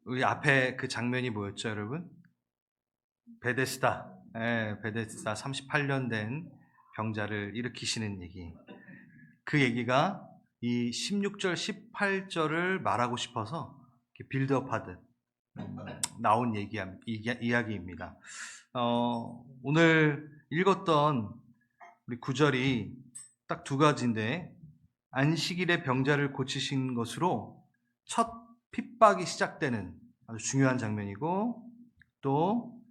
우리 앞에 그 장면이 뭐였죠, 여러분? 베데스다. 예, 베데스다 38년 된 병자를 일으키시는 얘기. 그 얘기가 이 16절, 18절을 말하고 싶어서 빌드업 하듯 나온 이야기입니다. 오늘 읽었던 우리 구절이 딱 두 가지인데, 안식일에 병자를 고치신 것으로 첫 핍박이 시작되는 아주 중요한 장면이고, 또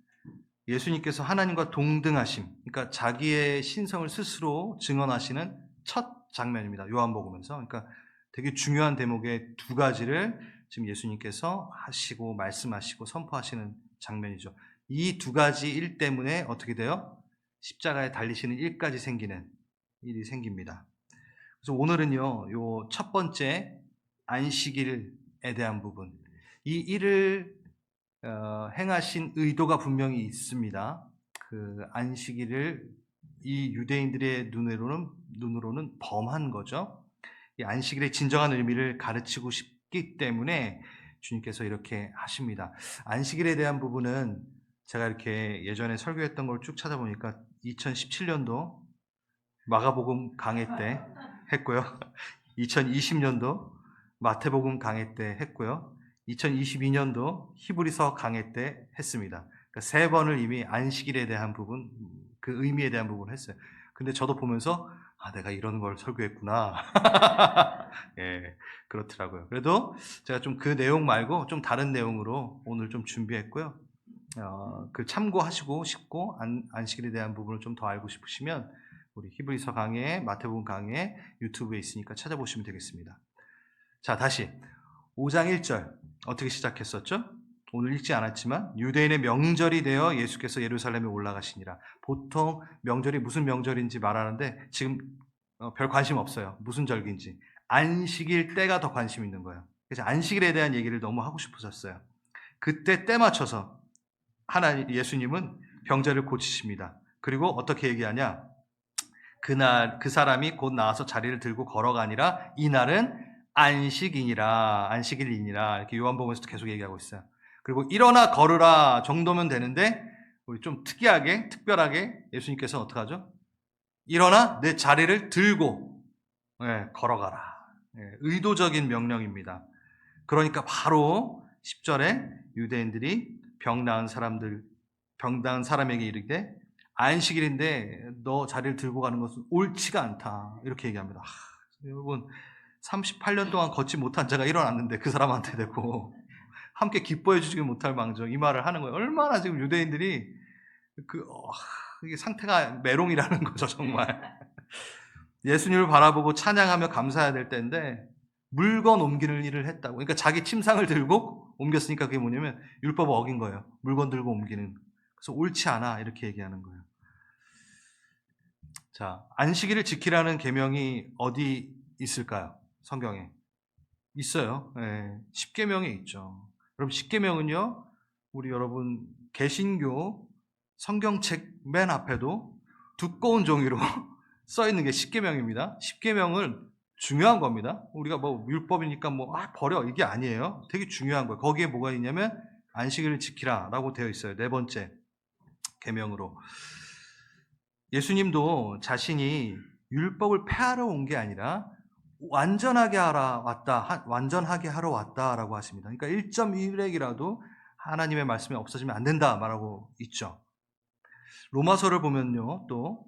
예수님께서 하나님과 동등하심, 그러니까 자기의 신성을 스스로 증언하시는 첫 장면입니다. 요한복음에서. 그러니까 되게 중요한 대목의 두 가지를 지금 예수님께서 하시고 말씀하시고 선포하시는 장면이죠. 이 두 가지 일 때문에 어떻게 돼요? 십자가에 달리시는 일까지 생기는 일이 생깁니다. 그래서 오늘은요, 요 첫 번째 안식일에 대한 부분, 이 일을 행하신 의도가 분명히 있습니다. 그 안식일을 이 유대인들의 눈으로는 범한 거죠. 이 안식일의 진정한 의미를 가르치고 싶기 때문에 주님께서 이렇게 하십니다. 안식일에 대한 부분은 제가 이렇게 예전에 설교했던 걸 쭉 찾아보니까 2017년도 마가복음 강해 때 했고요. 2020년도 마태복음 강해 때 했고요. 2022년도 히브리서 강해 때 했습니다. 그러니까 세 번을 이미 안식일에 대한 부분, 그 의미에 대한 부분을 했어요. 근데 저도 보면서 내가 이런 걸 설교했구나. 예, 그렇더라고요. 그래도 제가 좀 그 내용 말고 좀 다른 내용으로 오늘 좀 준비했고요. 그 참고하시고 싶고 안식일에 대한 부분을 좀 더 알고 싶으시면 우리 히브리서 강해, 마태복음 강해 유튜브에 있으니까 찾아보시면 되겠습니다. 자, 다시 5장 1절 어떻게 시작했었죠? 오늘 읽지 않았지만 유대인의 명절이 되어 예수께서 예루살렘에 올라가시니라. 보통 명절이 무슨 명절인지 말하는데 지금 별 관심 없어요. 무슨 절기인지. 안식일 때가 더 관심 있는 거예요. 그래서 안식일에 대한 얘기를 너무 하고 싶으셨어요. 그때 때 맞춰서 예수님은 병자를 고치십니다. 그리고 어떻게 얘기하냐? 그날 그 사람이 곧 나와서 자리를 들고 걸어가니라. 이날은 안식일이니라 이렇게 요한복음에서도 계속 얘기하고 있어요. 그리고 일어나 걸으라 정도면 되는데 우리 좀 특별하게 예수님께서는 어떻게 하죠? 일어나 내 자리를 들고 걸어가라. 의도적인 명령입니다. 그러니까 바로 10절에 유대인들이 병 나은 사람에게 이르되 안식일인데 너 자리를 들고 가는 것은 옳지가 않다. 이렇게 얘기합니다. 여러분 38년 동안 걷지 못한 자가 일어났는데 그 사람한테 대고 함께 기뻐해 주지 못할 망정 이 말을 하는 거예요. 얼마나 지금 유대인들이 이게 상태가 메롱이라는 거죠, 정말. 예수님을 바라보고 찬양하며 감사해야 될 때인데 물건 옮기는 일을 했다고. 그러니까 자기 침상을 들고 옮겼으니까 그게 뭐냐면 율법을 어긴 거예요. 물건 들고 옮기는. 그래서 옳지 않아 이렇게 얘기하는 거예요. 자, 안식일을 지키라는 계명이 어디 있을까요? 성경에 있어요. 네, 10계명에 있죠. 그럼 10계명은요. 우리 여러분 개신교 성경책 맨 앞에도 두꺼운 종이로 써 있는 게 10계명입니다. 10계명은 중요한 겁니다. 우리가 뭐 율법이니까 버려 이게 아니에요. 되게 중요한 거예요. 거기에 뭐가 있냐면 안식일을 지키라라고 되어 있어요. 네 번째 계명으로. 예수님도 자신이 율법을 폐하러 온 게 아니라 완전하게 하러 왔다라고 하십니다. 그러니까 1.1획이라도 하나님의 말씀이 없어지면 안 된다 말하고 있죠. 로마서를 보면요, 또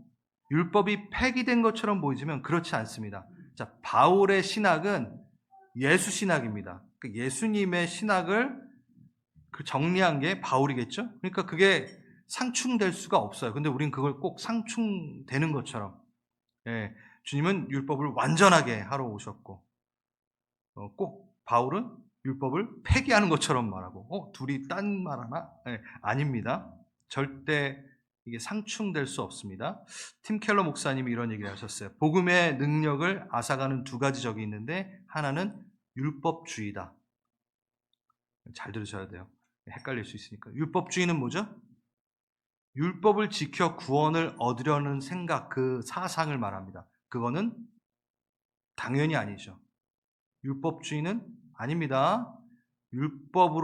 율법이 폐기된 것처럼 보이지만 그렇지 않습니다. 자, 바울의 신학은 예수 신학입니다. 예수님의 신학을 정리한 게 바울이겠죠? 그러니까 그게 상충될 수가 없어요. 근데 우린 그걸 꼭 상충되는 것처럼, 주님은 율법을 완전하게 하러 오셨고, 꼭 바울은 율법을 폐기하는 것처럼 말하고, 둘이 딴 말 하나? 아닙니다. 절대 이게 상충될 수 없습니다. 팀 켈러 목사님이 이런 얘기를 하셨어요. 복음의 능력을 앗아가는 두 가지 적이 있는데 하나는 율법주의다. 잘 들으셔야 돼요. 헷갈릴 수 있으니까. 율법주의는 뭐죠? 율법을 지켜 구원을 얻으려는 생각, 그 사상을 말합니다. 그거는 당연히 아니죠. 율법주의는 아닙니다. 율법을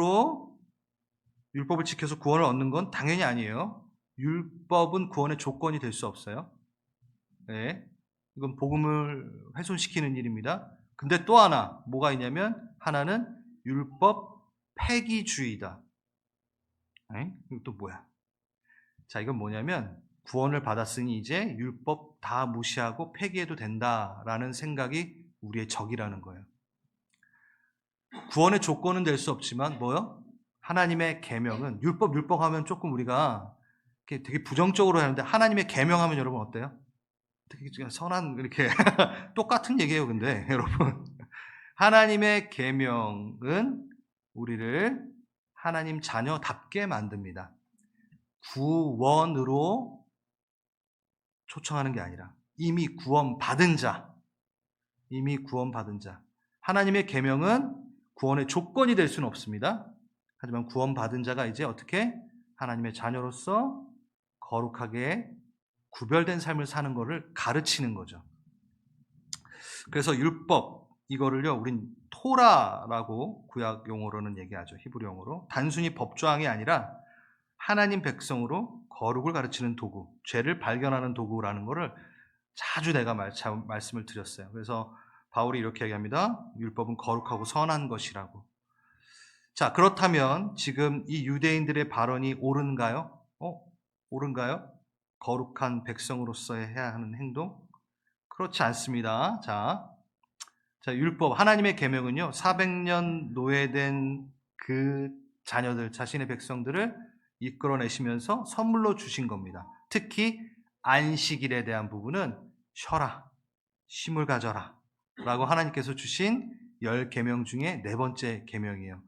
지켜서 구원을 얻는 건 당연히 아니에요. 율법은 구원의 조건이 될 수 없어요. 네. 이건 복음을 훼손시키는 일입니다. 근데 또 하나 뭐가 있냐면 하나는 율법 폐기주의다. 네? 이거 또 뭐야? 자, 이건 뭐냐면 구원을 받았으니 이제 율법 다 무시하고 폐기해도 된다라는 생각이 우리의 적이라는 거예요. 구원의 조건은 될 수 없지만 뭐요? 하나님의 계명은 율법 하면 조금 우리가 되게 부정적으로 하는데 하나님의 계명하면 여러분 어때요? 되게 선한 이렇게 똑같은 얘기예요. 근데 여러분 하나님의 계명은 우리를 하나님 자녀답게 만듭니다. 구원으로 초청하는 게 아니라 이미 구원받은 자, 하나님의 계명은 구원의 조건이 될 수는 없습니다. 하지만 구원받은 자가 이제 어떻게 하나님의 자녀로서 거룩하게 구별된 삶을 사는 것을 가르치는 거죠. 그래서 율법 이거를요 우린 토라라고 구약 용어로는 얘기하죠. 히브리 용어로. 단순히 법조항이 아니라 하나님 백성으로 거룩을 가르치는 도구, 죄를 발견하는 도구라는 것을 자주 내가 말씀을 드렸어요. 그래서 바울이 이렇게 얘기합니다. 율법은 거룩하고 선한 것이라고. 자, 그렇다면 지금 이 유대인들의 발언이 옳은가요? 옳은가요? 거룩한 백성으로서 해야 하는 행동? 그렇지 않습니다. 자, 율법, 하나님의 계명은요, 400년 노예된 그 자녀들, 자신의 백성들을 이끌어내시면서 선물로 주신 겁니다. 특히 안식일에 대한 부분은 쉬어라, 쉼을 가져라 라고 하나님께서 주신 10계명 중에 4번째 계명이에요.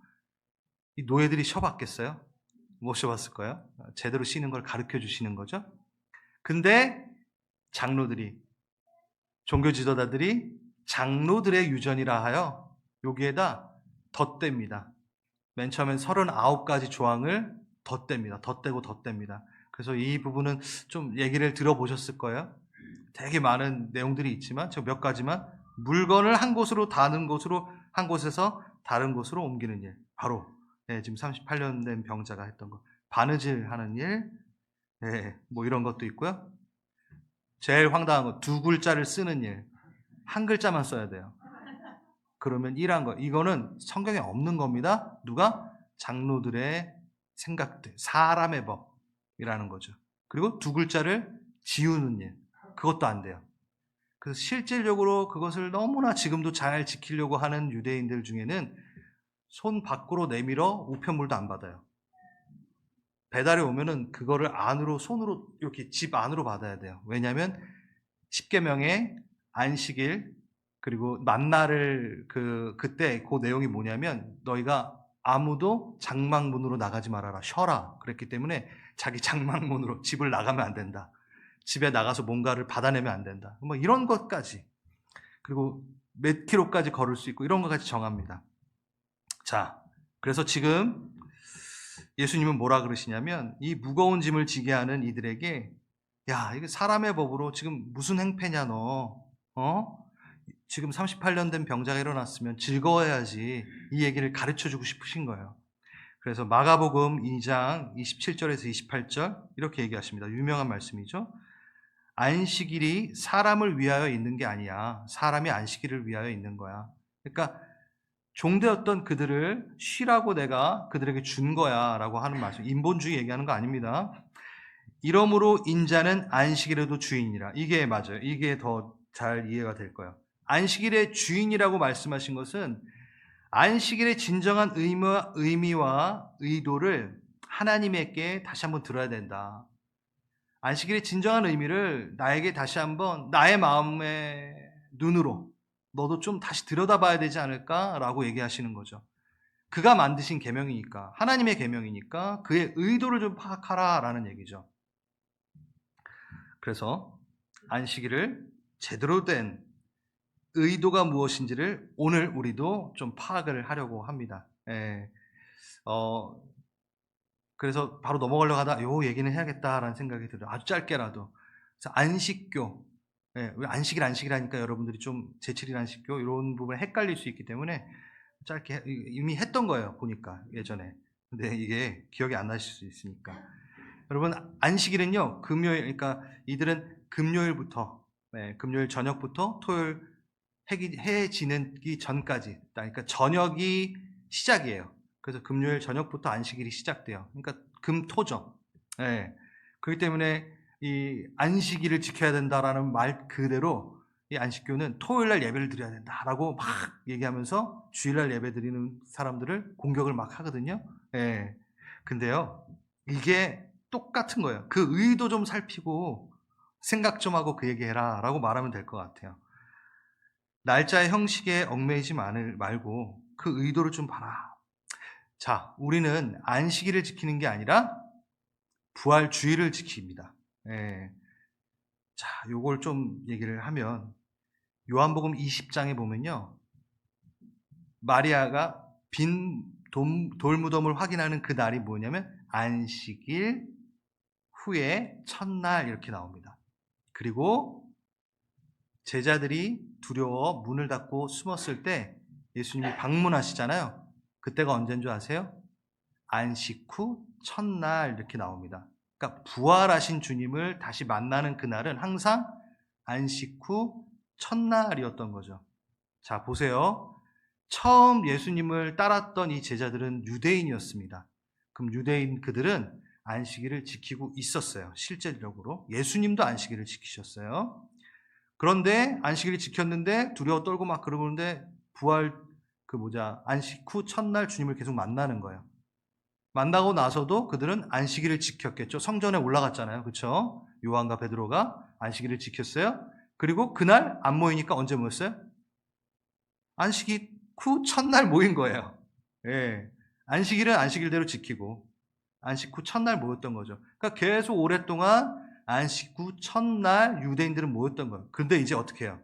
이 노예들이 쉬어봤겠어요? 못 쉬어봤을까요? 제대로 쉬는 걸 가르쳐 주시는 거죠. 근데 장로들이, 종교 지도자들이 장로들의 유전이라 하여 여기에다 덧댑니다. 맨 처음엔 39가지 조항을 덧대고. 그래서 이 부분은 좀 얘기를 들어보셨을 거예요. 되게 많은 내용들이 있지만 저 몇 가지만, 물건을 한 곳에서 다른 곳으로 옮기는 일, 바로 지금 38년 된 병자가 했던 거, 바느질 하는 일, 뭐 이런 것도 있고요. 제일 황당한 거, 2글자를 쓰는 일, 한 글자만 써야 돼요. 그러면 일한 거, 이거는 성경에 없는 겁니다. 누가? 장로들의 생각들, 사람의 법이라는 거죠. 그리고 2글자를 지우는 일, 그것도 안 돼요. 그래서 실질적으로 그것을 너무나 지금도 잘 지키려고 하는 유대인들 중에는 손 밖으로 내밀어 우편물도 안 받아요. 배달이 오면은 그거를 손으로 이렇게 집 안으로 받아야 돼요. 왜냐하면 10계명의 안식일 그리고 만나를 그때 그 내용이 뭐냐면 너희가 아무도 장막문으로 나가지 말아라, 쉬어라 그랬기 때문에 자기 장막문으로 집을 나가면 안 된다. 집에 나가서 뭔가를 받아내면 안 된다. 뭐 이런 것까지, 그리고 몇 킬로까지 걸을 수 있고 이런 것까지 정합니다. 자, 그래서 지금 예수님은 뭐라 그러시냐면 이 무거운 짐을 지게 하는 이들에게, 야, 이게 사람의 법으로 지금 무슨 행패냐 너, 지금 38년 된 병자가 일어났으면 즐거워야지, 이 얘기를 가르쳐주고 싶으신 거예요. 그래서 마가복음 2장 27절에서 28절 이렇게 얘기하십니다. 유명한 말씀이죠. 안식일이 사람을 위하여 있는 게 아니야. 사람이 안식일을 위하여 있는 거야. 그러니까 종되었던 그들을 쉬라고 내가 그들에게 준 거야 라고 하는 말씀. 인본주의 얘기하는 거 아닙니다. 이러므로 인자는 안식일에도 주인이라. 이게 맞아요. 이게 더 잘 이해가 될 거예요. 안식일의 주인이라고 말씀하신 것은 안식일의 진정한 의미와 의도를 하나님에게 다시 한번 들어야 된다. 안식일의 진정한 의미를 나에게 다시 한번 나의 마음의 눈으로 너도 좀 다시 들여다봐야 되지 않을까라고 얘기하시는 거죠. 그가 만드신 계명이니까, 하나님의 계명이니까 그의 의도를 좀 파악하라라는 얘기죠. 그래서 안식일을 제대로 된 의도가 무엇인지를 오늘 우리도 좀 파악을 하려고 합니다. 그래서 바로 넘어가려고 하다 요 얘기는 해야겠다라는 생각이 들어요. 아주 짧게라도. 그래서 안식교, 왜 안식일 하니까 여러분들이 좀 제칠일 안식교 이런 부분에 헷갈릴 수 있기 때문에 짧게 이미 했던 거예요. 보니까 예전에. 근데 이게 기억이 안 나실 수 있으니까. 여러분, 안식일은요, 금요일, 그러니까 이들은 금요일부터, 금요일 저녁부터 토요일 해 지기 전까지, 그러니까 저녁이 시작이에요. 그래서 금요일 저녁부터 안식일이 시작돼요. 그러니까 금토죠. 예. 그렇기 때문에 이 안식일을 지켜야 된다라는 말 그대로 이 안식교는 토요일날 예배를 드려야 된다라고 막 얘기하면서 주일날 예배 드리는 사람들을 공격을 막 하거든요. 예. 근데요, 이게 똑같은 거예요. 그 의도 좀 살피고 생각 좀 하고 그 얘기해라 라고 말하면 될 것 같아요. 날짜의 형식에 얽매이지 말고 그 의도를 좀 봐라. 자, 우리는 안식일을 지키는 게 아니라 부활주일을 지킵니다. 예. 자, 요걸 좀 얘기를 하면 요한복음 20장에 보면요, 마리아가 빈 돌무덤을 확인하는 그 날이 뭐냐면 안식일 후에 첫날 이렇게 나옵니다. 그리고 제자들이 두려워 문을 닫고 숨었을 때 예수님이 방문하시잖아요. 그때가 언제인 줄 아세요? 안식 후 첫날 이렇게 나옵니다. 그러니까 부활하신 주님을 다시 만나는 그날은 항상 안식 후 첫날이었던 거죠. 자, 보세요. 처음 예수님을 따랐던 이 제자들은 유대인이었습니다. 그럼 유대인 그들은 안식일을 지키고 있었어요. 실제적으로. 예수님도 안식일을 지키셨어요. 그런데 안식일을 지켰는데 두려워 떨고 막 그러는데 부활 안식 후 첫날 주님을 계속 만나는 거예요. 만나고 나서도 그들은 안식일을 지켰겠죠. 성전에 올라갔잖아요. 그렇죠? 요한과 베드로가 안식일을 지켰어요. 그리고 그날 안 모이니까 언제 모였어요? 안식일 후 첫날 모인 거예요. 예. 안식일은 안식일대로 지키고 안식 후 첫날 모였던 거죠. 그러니까 계속 오랫동안 안식 후 첫날 유대인들은 모였던 거예요. 근데 이제 어떻게 해요?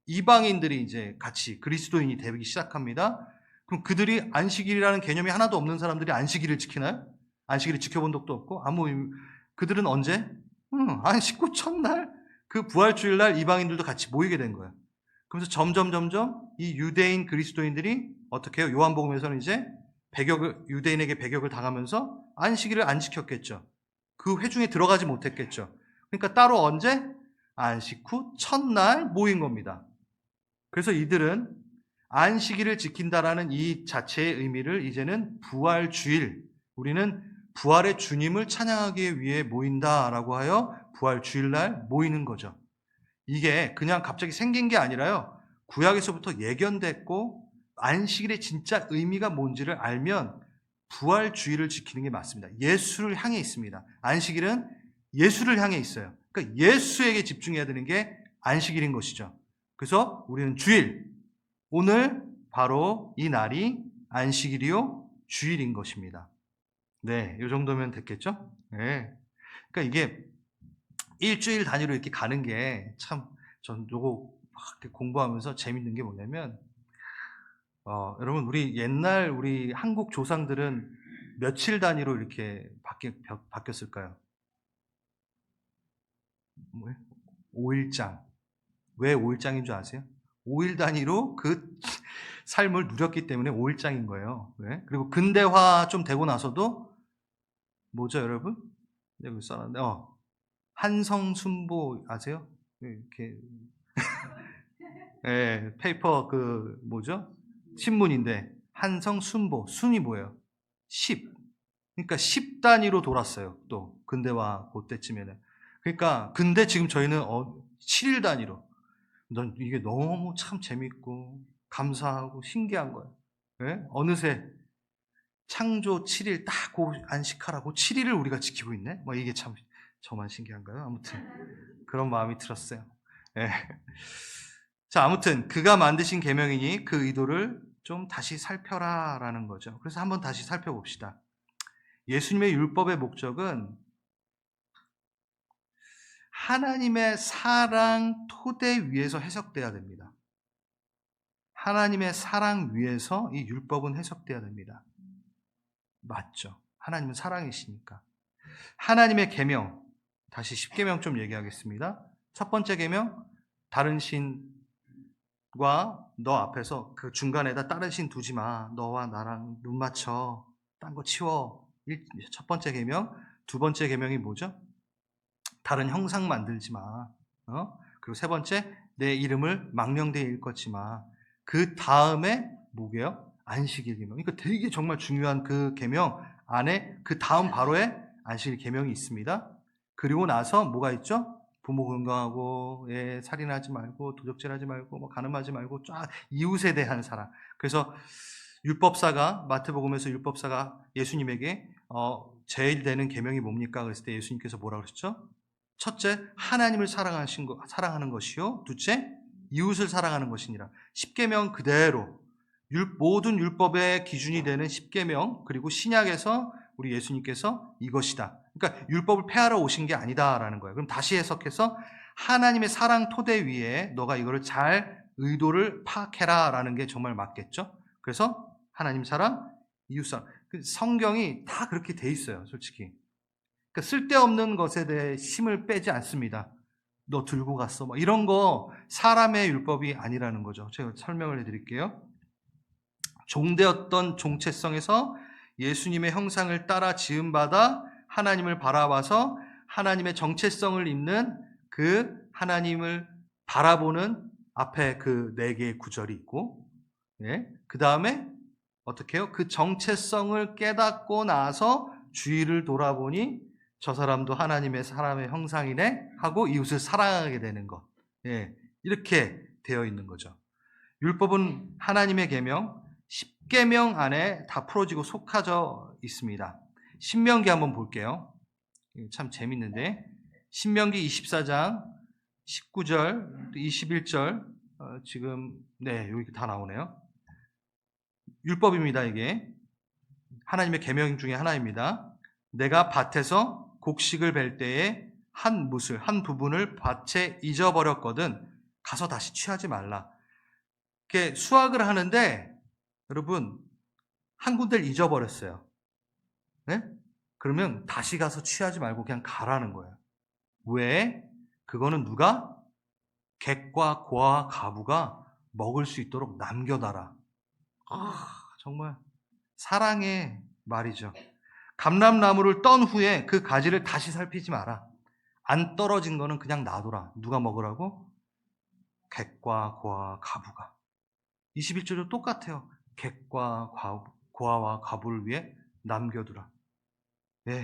이방인들이 이제 같이 그리스도인이 되기 시작합니다. 그럼 그들이 안식일이라는 개념이 하나도 없는 사람들이 안식일을 지키나요? 안식일을 지켜본 적도 없고 그들은 언제? 안식 후 첫날 그 부활주일날 이방인들도 같이 모이게 된 거예요. 그러면서 점점 이 유대인 그리스도인들이 어떻게 해요? 요한복음에서는 이제 유대인에게 배격을 당하면서 안식일을 안 지켰겠죠. 그 회중에 들어가지 못했겠죠. 그러니까 따로 언제? 안식 후 첫날 모인 겁니다. 그래서 이들은 안식일을 지킨다라는 이 자체의 의미를 이제는 부활주일, 우리는 부활의 주님을 찬양하기 위해 모인다라고 하여 부활주일날 모이는 거죠. 이게 그냥 갑자기 생긴 게 아니라요, 구약에서부터 예견됐고 안식일의 진짜 의미가 뭔지를 알면 부활주일을 지키는 게 맞습니다. 예수를 향해 있습니다. 안식일은 예수를 향해 있어요. 그러니까 예수에게 집중해야 되는 게 안식일인 것이죠. 그래서 우리는 주일, 오늘 바로 이 날이 안식일이요 주일인 것입니다. 네, 이 정도면 됐겠죠? 네. 그러니까 이게 일주일 단위로 이렇게 가는 게 참, 전 요거 막 이렇게 공부하면서 재밌는 게 뭐냐면, 여러분, 우리 한국 조상들은 며칠 단위로 이렇게 바뀌었을까요? 5일장. 왜 5일장인 줄 아세요? 5일 단위로 그 삶을 누렸기 때문에 5일장인 거예요. 네? 그리고 근대화 좀 되고 나서도 뭐죠, 여러분? 여기 써놨는데, 한성순보 아세요? 이렇게 페이퍼 뭐죠? 신문인데 한성순보, 순이 뭐예요? 10. 그러니까 10 단위로 돌았어요. 또 근대화 그때쯤에는. 그러니까 근데 지금 저희는 7일 단위로. 이게 너무 참 재밌고 감사하고 신기한 거예요. 예? 어느새 창조 7일 딱 안식하라고 7일을 우리가 지키고 있네? 뭐 이게 참 저만 신기한가요? 아무튼 그런 마음이 들었어요. 예. 자, 아무튼 그가 만드신 계명이니 그 의도를 좀 다시 살펴라라는 거죠. 그래서 한번 다시 살펴봅시다. 예수님의 율법의 목적은 하나님의 사랑 토대 위에서 해석돼야 됩니다. 하나님의 사랑 위에서 이 율법은 해석돼야 됩니다. 맞죠? 하나님은 사랑이시니까. 하나님의 계명, 다시 10계명 좀 얘기하겠습니다. 첫 번째 계명, 다른 신 신과 너 앞에서 그 중간에다 다른 신 두지 마. 너와 나랑 눈 맞춰. 딴 거 치워. 첫 번째 계명. 두 번째 계명이 뭐죠? 다른 형상 만들지 마. 그리고 세 번째, 내 이름을 망령되이 일컫지 마. 그 다음에 뭐게요? 안식일 계명. 그러니까 되게 정말 중요한 그 계명 안에 그 다음 바로에 안식일 계명이 있습니다. 그리고 나서 뭐가 있죠? 부모 건강하고, 살인하지 말고, 도적질하지 말고, 뭐 간음하지 말고, 쫙 이웃에 대한 사랑. 그래서 율법사가 마태복음에서 율법사가 예수님에게 제일 되는 계명이 뭡니까? 그랬을 때 예수님께서 뭐라고 그러셨죠? 첫째, 하나님을 사랑하는 것이요. 둘째, 이웃을 사랑하는 것이니라. 십계명 그대로 모든 율법의 기준이 되는 십계명, 그리고 신약에서 우리 예수님께서 이것이다. 그러니까 율법을 폐하러 오신 게 아니다라는 거예요. 그럼 다시 해석해서 하나님의 사랑 토대 위에 너가 이거를 잘 의도를 파악해라라는 게 정말 맞겠죠. 그래서 하나님 사랑, 이웃 사랑. 성경이 다 그렇게 돼 있어요, 솔직히. 그러니까 쓸데없는 것에 대해 힘을 빼지 않습니다. 너 들고 갔어. 뭐 이런 거 사람의 율법이 아니라는 거죠. 제가 설명을 해드릴게요. 종되었던 종체성에서 예수님의 형상을 따라 지음받아 하나님을 바라봐서 하나님의 정체성을 입는 그 하나님을 바라보는 앞에 그 네 개의 구절이 있고, 그 다음에 어떻게 해요? 그 정체성을 깨닫고 나서 주위를 돌아보니 저 사람도 하나님의 사람의 형상이네 하고 이웃을 사랑하게 되는 것. 이렇게 되어 있는 거죠. 율법은 하나님의 계명, 십계명 안에 다 풀어지고 속하져 있습니다. 신명기 한번 볼게요. 참 재밌는데 신명기 24장 19절, 21절 지금 여기 다 나오네요. 율법입니다. 이게 하나님의 계명 중에 하나입니다. 내가 밭에서 곡식을 벨 때에 한 부분을 밭에 잊어버렸거든 가서 다시 취하지 말라. 이렇게 수확을 하는데 여러분 한 군데를 잊어버렸어요. 네? 그러면 다시 가서 취하지 말고 그냥 가라는 거예요. 왜? 그거는 누가? 객과 고와 가부가 먹을 수 있도록 남겨놔라. 정말 사랑의 말이죠. 감람나무를 떤 후에 그 가지를 다시 살피지 마라. 안 떨어진 거는 그냥 놔둬라. 누가 먹으라고? 객과 고와 가부가. 21절도 똑같아요. 객과 고아와 가부를 위해 남겨두라.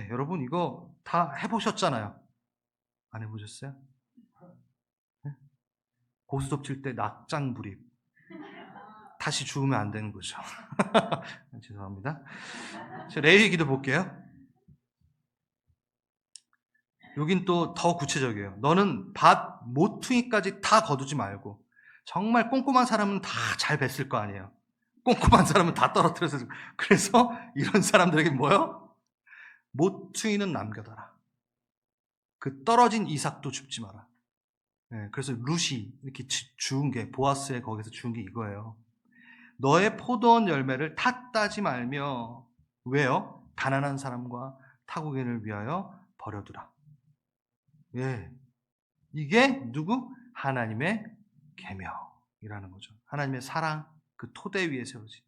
여러분 이거 다 해보셨잖아요. 안 해보셨어요? 고스톱 칠 때 낙장 불입. 다시 죽으면 안 되는 거죠. 죄송합니다. 레위기 기도 볼게요. 여긴 또 더 구체적이에요. 너는 밭 모퉁이까지 다 거두지 말고 정말 꼼꼼한 사람은 다 잘 뱄을 거 아니에요. 꼼꼼한 사람은 다 떨어뜨려서. 그래서 이런 사람들에게 뭐요? 모퉁이는 남겨둬라. 그 떨어진 이삭도 줍지 마라. 그래서 룻이 이렇게 주운 게 보아스의 거기서 주운 게 이거예요. 너의 포도원 열매를 탓따지 말며 왜요? 가난한 사람과 타국인을 위하여 버려두라. 이게 누구? 하나님의 계명이라는 거죠. 하나님의 사랑 그 토대 위에 세워지.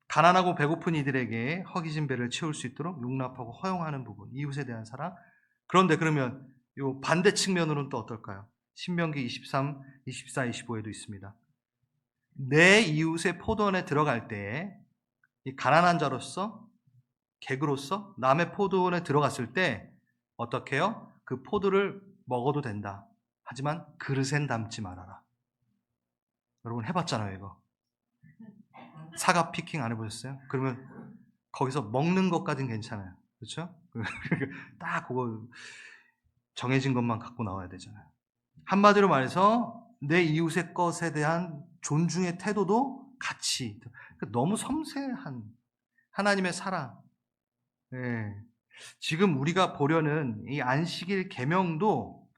가난하고 배고픈 이들에게 허기진 배를 채울 수 있도록 용납하고 허용하는 부분, 이웃에 대한 사랑. 그런데 그러면 요 반대 측면으로는 또 어떨까요? 신명기 23, 24, 25에도 있습니다. 내 이웃의 포도원에 들어갈 때 이 가난한 자로서 객으로서 남의 포도원에 들어갔을 때 어떻게 해요? 그 포도를 먹어도 된다. 하지만 그릇엔 담지 말아라. 여러분 해봤잖아요 이거. 사과 피킹 안 해보셨어요? 그러면 거기서 먹는 것까지는 괜찮아요. 그렇죠? 딱 그거 정해진 것만 갖고 나와야 되잖아요. 한마디로 말해서 내 이웃의 것에 대한 존중의 태도도 같이. 너무 섬세한 하나님의 사랑. 지금 우리가 보려는 이 안식일 계명도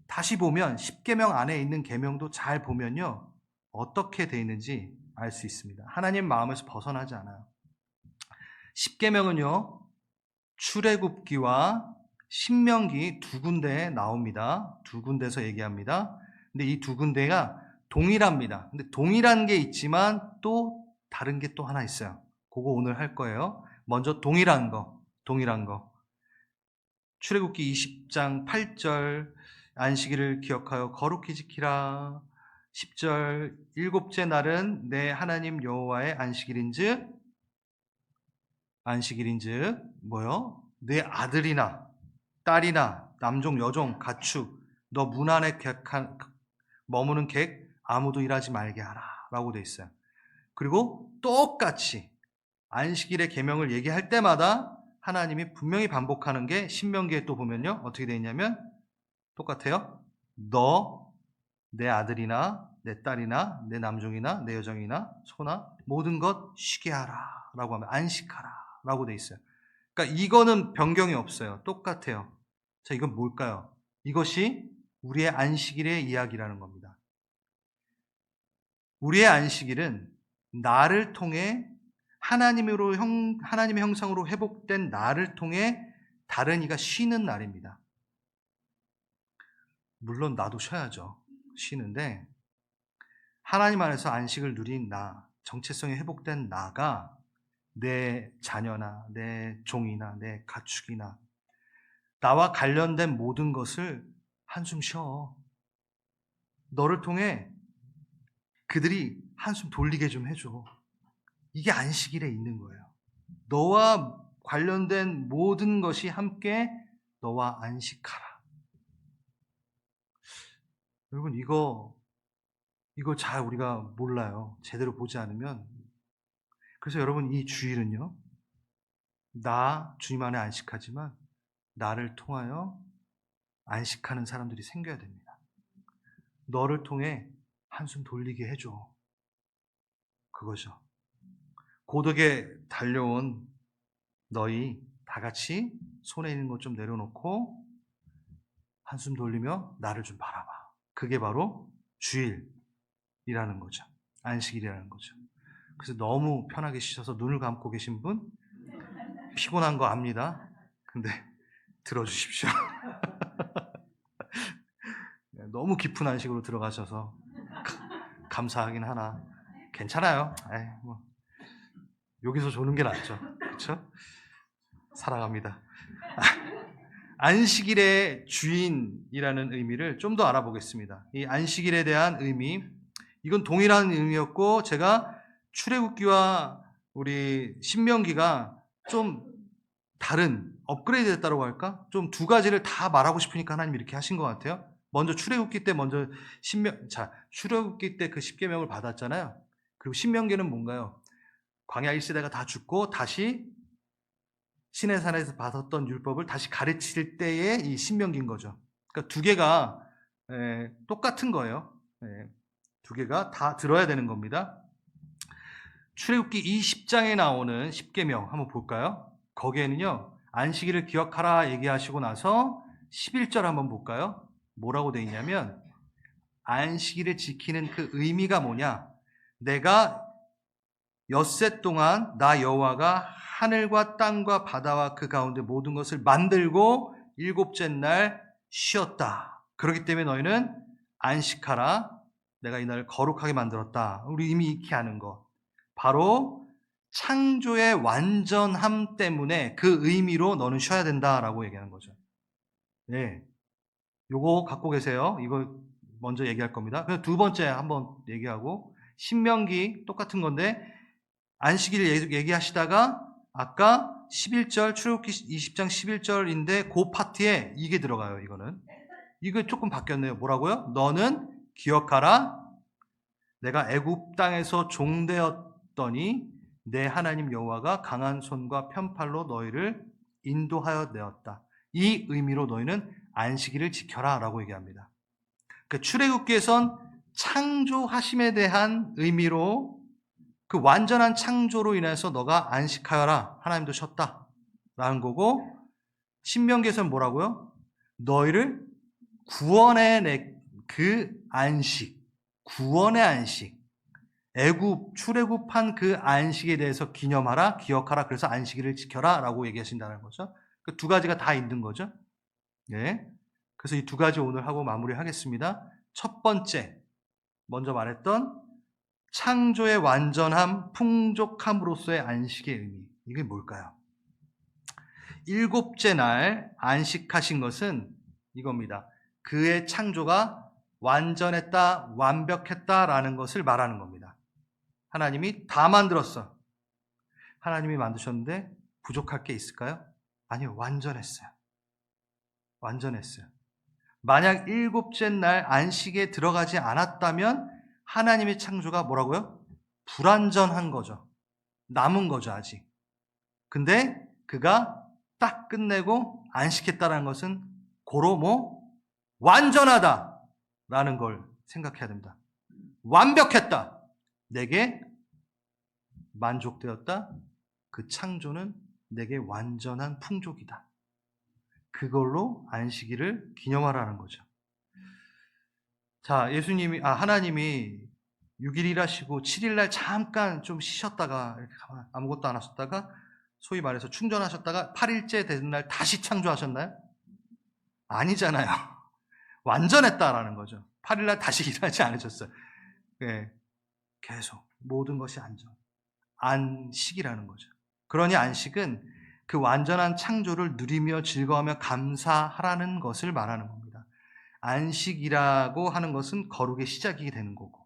다시 보면 10계명 안에 있는 계명도 잘 보면요. 어떻게 돼 있는지 알 수 있습니다. 하나님 마음에서 벗어나지 않아요. 10계명은요. 출애굽기와 신명기 두 군데에 나옵니다. 두 군데서 얘기합니다. 근데 이 두 군데가 동일합니다. 근데 동일한 게 있지만 또 다른 게 또 하나 있어요. 그거 오늘 할 거예요. 먼저 동일한 거. 출애굽기 20장 8절 안식일을 기억하여 거룩히 지키라. 10절 일곱째 날은 내 하나님 여호와의 안식일인즉 뭐요? 내 아들이나 딸이나 남종 여종 가축 너 문 안에 머무는 객 아무도 일하지 말게 하라 라고 돼 있어요. 그리고 똑같이 안식일의 계명을 얘기할 때마다 하나님이 분명히 반복하는 게 신명기에 또 보면요. 어떻게 돼 있냐면 똑같아요. 너 내 아들이나 내 딸이나 내 남종이나 내 여종이나 소나 모든 것 쉬게 하라 라고 하면 안식하라 라고 돼 있어요. 그러니까 이거는 변경이 없어요. 똑같아요. 자, 이건 뭘까요? 이것이 우리의 안식일의 이야기라는 겁니다. 우리의 안식일은 나를 통해 하나님의 형상으로 회복된 나를 통해 다른 이가 쉬는 날입니다. 물론 나도 쉬어야죠. 쉬는데 하나님 안에서 안식을 누린 나, 정체성이 회복된 나가 내 자녀나 내 종이나 내 가축이나 나와 관련된 모든 것을 한숨 쉬어. 너를 통해 그들이 한숨 돌리게 좀 해줘. 이게 안식일에 있는 거예요. 너와 관련된 모든 것이 함께 너와 안식하라. 여러분 이거 잘 우리가 몰라요. 제대로 보지 않으면. 그래서 여러분 이 주일은요. 나 주님 안에 안식하지만 나를 통하여 안식하는 사람들이 생겨야 됩니다. 너를 통해 한숨 돌리게 해줘. 그거죠. 고독에 달려온 너희 다 같이 손에 있는 것 좀 내려놓고 한숨 돌리며 나를 좀 바라봐. 그게 바로 주일이라는 거죠. 안식일이라는 거죠. 그래서 너무 편하게 쉬셔서 눈을 감고 계신 분 피곤한 거 압니다. 근데 들어주십시오. 너무 깊은 안식으로 들어가셔서 감사하긴 하나 괜찮아요. 뭐 여기서 조는 게 낫죠. 그렇죠? 사랑합니다. 안식일의 주인이라는 의미를 좀 더 알아보겠습니다. 이 안식일에 대한 의미, 이건 동일한 의미였고 제가 출애굽기와 우리 신명기가 좀 다른 업그레이드 됐다고 할까? 좀 두 가지를 다 말하고 싶으니까 하나님 이렇게 하신 것 같아요. 먼저 출애굽기 때 출애굽기 때 그 10계명을 받았잖아요. 그리고 신명기는 뭔가요? 광야 1세대가 다 죽고 다시 시내산에서 받았던 율법을 다시 가르칠 때의 이 신명기인 거죠. 그러니까 두 개가 똑같은 거예요. 두 개가 다 들어야 되는 겁니다. 출애굽기 20장에 나오는 10계명 한번 볼까요? 거기에는요. 안식일을 기억하라 얘기하시고 나서 11절 한번 볼까요? 뭐라고 되어 있냐면 안식일을 지키는 그 의미가 뭐냐? 내가 엿새 동안 나 여호와가 하늘과 땅과 바다와 그 가운데 모든 것을 만들고 일곱째 날 쉬었다. 그렇기 때문에 너희는 안식하라. 내가 이 날을 거룩하게 만들었다. 우리 이미 익히 아는 것. 바로 창조의 완전함 때문에 그 의미로 너는 쉬어야 된다라고 얘기하는 거죠. 네. 요거 갖고 계세요. 이거 먼저 얘기할 겁니다. 그래서 두 번째 한번 얘기하고 신명기 똑같은 건데 안식일 얘기하시다가 아까 11절 출애굽기 20장 11절인데 그 파트에 이게 들어가요. 이거 조금 바뀌었네요. 뭐라고요? 너는 기억하라. 내가 애굽 땅에서 종되었더니 내 하나님 여호와가 강한 손과 편팔로 너희를 인도하여 내었다. 이 의미로 너희는 안식일을 지켜라 라고 얘기합니다. 그러니까 출애굽기에선 창조하심에 대한 의미로 그 완전한 창조로 인해서 너가 안식하여라. 하나님도 쉬었다. 라는 거고 신명기에서는 뭐라고요? 너희를 구원의 그 안식, 구원의 안식, 출애굽한 그 안식에 대해서 기념하라, 기억하라. 그래서 안식일을 지켜라 라고 얘기하신다는 거죠. 그 두 가지가 다 있는 거죠. 네. 그래서 이 두 가지 오늘 하고 마무리하겠습니다. 첫 번째, 먼저 말했던 창조의 완전함, 풍족함으로서의 안식의 의미. 이게 뭘까요? 일곱째 날 안식하신 것은 이겁니다. 그의 창조가 완전했다, 완벽했다라는 것을 말하는 겁니다. 하나님이 다 만들었어. 하나님이 만드셨는데 부족할 게 있을까요? 아니요, 완전했어요. 완전했어요. 만약 일곱째 날 안식에 들어가지 않았다면 하나님의 창조가 뭐라고요? 불완전한 거죠. 남은 거죠, 아직. 근데 그가 딱 끝내고 안식했다는 것은 고로 완전하다라는 걸 생각해야 됩니다. 완벽했다. 내게 만족되었다. 그 창조는 내게 완전한 풍족이다. 그걸로 안식일을 기념하라는 거죠. 자, 하나님이 6일 일하시고 7일 날 잠깐 좀 쉬셨다가 이렇게 아무것도 안 하셨다가 소위 말해서 충전하셨다가 8일째 되는 날 다시 창조하셨나요? 아니잖아요. 완전했다라는 거죠. 8일 날 다시 일하지 않으셨어요. 네, 계속 모든 것이 안식이라는 거죠. 그러니 안식은 그 완전한 창조를 누리며 즐거워하며 감사하라는 것을 말하는 겁니다. 안식이라고 하는 것은 거룩의 시작이 되는 거고.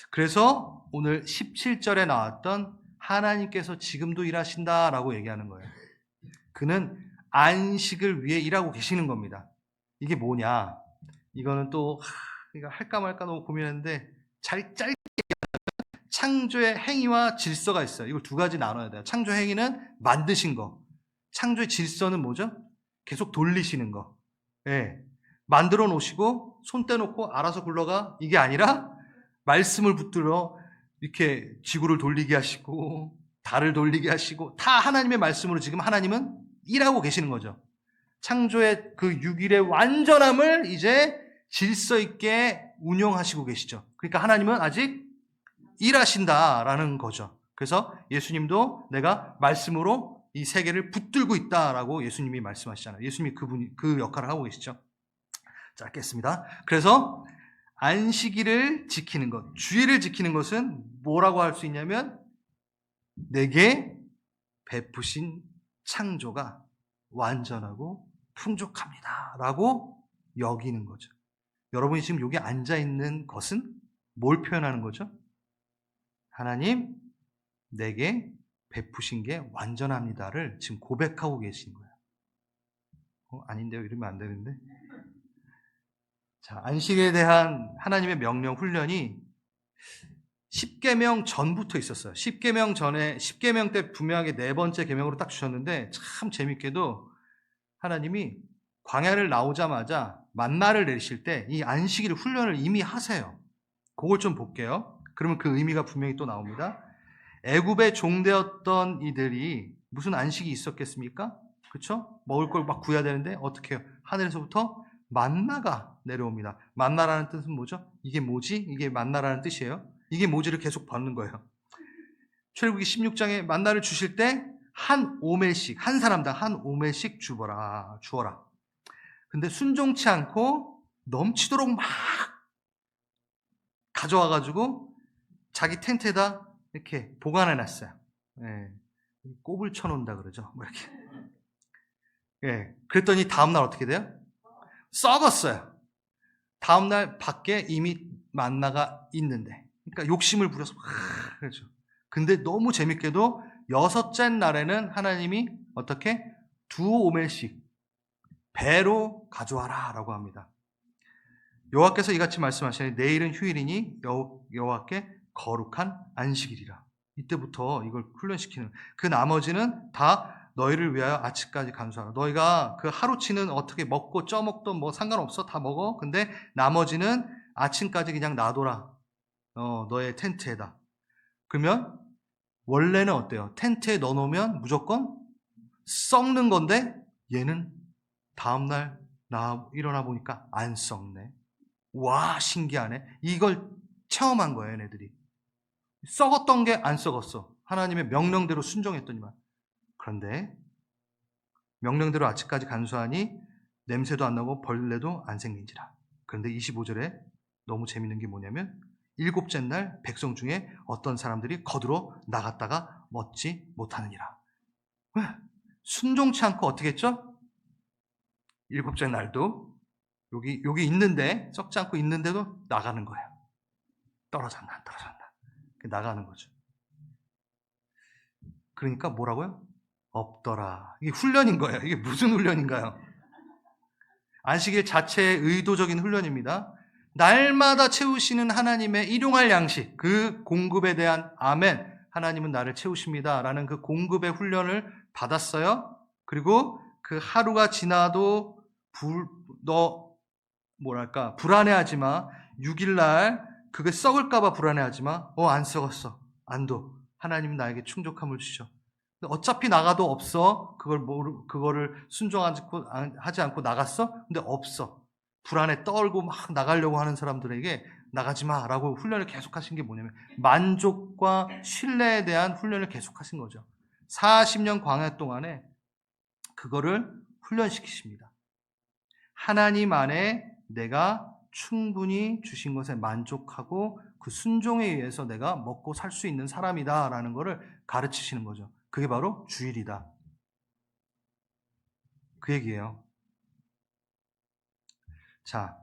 그래서 오늘 17절에 나왔던 하나님께서 지금도 일하신다라고 얘기하는 거예요. 그는 안식을 위해 일하고 계시는 겁니다. 이게 뭐냐? 이거는 또 이거 할까 말까 너무 고민했는데 짧게 창조의 행위와 질서가 있어요. 이걸 두 가지 나눠야 돼요. 창조 행위는 만드신 거. 창조의 질서는 뭐죠? 계속 돌리시는 거. 예. 만들어 놓으시고 손 떼놓고 알아서 굴러가. 이게 아니라 말씀을 붙들어 이렇게 지구를 돌리게 하시고 달을 돌리게 하시고 다 하나님의 말씀으로 지금 하나님은 일하고 계시는 거죠. 창조의 그 6일의 완전함을 이제 질서 있게 운영하시고 계시죠. 그러니까 하나님은 아직 일하신다라는 거죠. 그래서 예수님도 내가 말씀으로 이 세계를 붙들고 있다라고 예수님이 말씀하시잖아요. 예수님이 그 역할을 하고 계시죠. 짧게 했습니다. 그래서 안식일을 지키는 것, 주일을 지키는 것은 뭐라고 할 수 있냐면 내게 베푸신 창조가 완전하고 풍족합니다 라고 여기는 거죠. 여러분이 지금 여기 앉아있는 것은 뭘 표현하는 거죠? 하나님, 내게 베푸신 게 완전합니다를 지금 고백하고 계신 거예요. 아닌데요? 이러면 안 되는데. 자, 안식에 대한 하나님의 명령 훈련이 10계명 전부터 있었어요. 10계명 때 분명하게 네 번째 계명으로 딱 주셨는데 참 재밌게도 하나님이 광야를 나오자마자 만나를 내리실 때 이 안식일 훈련을 이미 하세요. 그걸 좀 볼게요. 그러면 그 의미가 분명히 또 나옵니다. 애굽의 종되었던 이들이 무슨 안식이 있었겠습니까? 그렇죠? 먹을 걸 막 구해야 되는데 어떻게 해요? 하늘에서부터 만나가 내려옵니다. 만나라는 뜻은 뭐죠? 이게 뭐지? 이게 만나라는 뜻이에요. 이게 뭐지를 계속 받는 거예요. 출애굽기 16장에 만나를 주실 때 한 오멜씩, 한 사람당 한 오멜씩 주어라. 근데 순종치 않고 넘치도록 막 가져와가지고 자기 텐트에다 이렇게 보관해 놨어요. 예, 꼽을 쳐놓는다 그러죠. 뭐 이렇게. 예, 그랬더니 다음날 어떻게 돼요? 썩었어요. 다음날 밖에 이미 만나가 있는데. 그러니까 욕심을 부려서 그렇죠. 근데 너무 재밌게도 여섯째 날에는 하나님이 어떻게? 2오멜씩 배로 가져와라 라고 합니다. 여호와께서 이같이 말씀하시니 내일은 휴일이니 여호와께 거룩한 안식일이라. 이때부터 이걸 훈련시키는, 그 나머지는 다 너희를 위하여 아침까지 간수하라. 너희가 그 하루치는 어떻게 먹고 쪄먹던 뭐 상관없어, 다 먹어. 근데 나머지는 아침까지 그냥 놔둬라. 너의 텐트에다. 그러면 원래는 어때요? 텐트에 넣어놓으면 무조건 썩는 건데 얘는 다음날 나 일어나 보니까 안 썩네. 와, 신기하네. 이걸 체험한 거예요, 얘네들이. 썩었던 게 안 썩었어. 하나님의 명령대로 순종했더니만. 그런데 명령대로 아침까지 간수하니 냄새도 안 나고 벌레도 안 생긴지라. 그런데 25절에 너무 재밌는 게 뭐냐면 일곱째 날 백성 중에 어떤 사람들이 거두러 나갔다가 먹지 못하느니라. 왜? 순종치 않고 어떻게 했죠? 일곱째 날도 여기 있는데, 썩지 않고 있는데도 나가는 거예요. 떨어졌나 안 떨어졌나 나가는 거죠. 그러니까 뭐라고요? 없더라. 이게 훈련인 거예요. 이게 무슨 훈련인가요? 안식일 자체의 의도적인 훈련입니다. 날마다 채우시는 하나님의 일용할 양식, 그 공급에 대한 아멘, 하나님은 나를 채우십니다 라는 그 공급의 훈련을 받았어요. 그리고 그 하루가 지나도 불안해하지 마. 6일날 그게 썩을까 봐 불안해하지 마. 안 썩었어. 안도. 하나님은 나에게 충족함을 주셔. 어차피 나가도 없어. 그거를 순종하지 않고 나갔어? 근데 없어. 불안에 떨고 막 나가려고 하는 사람들에게 나가지 마 라고 훈련을 계속하신 게 뭐냐면 만족과 신뢰에 대한 훈련을 계속하신 거죠. 40년 광야 동안에 그거를 훈련시키십니다. 하나님 안에 내가 충분히 주신 것에 만족하고 그 순종에 의해서 내가 먹고 살 수 있는 사람이다 라는 것을 가르치시는 거죠. 그게 바로 주일이다. 그 얘기예요. 자,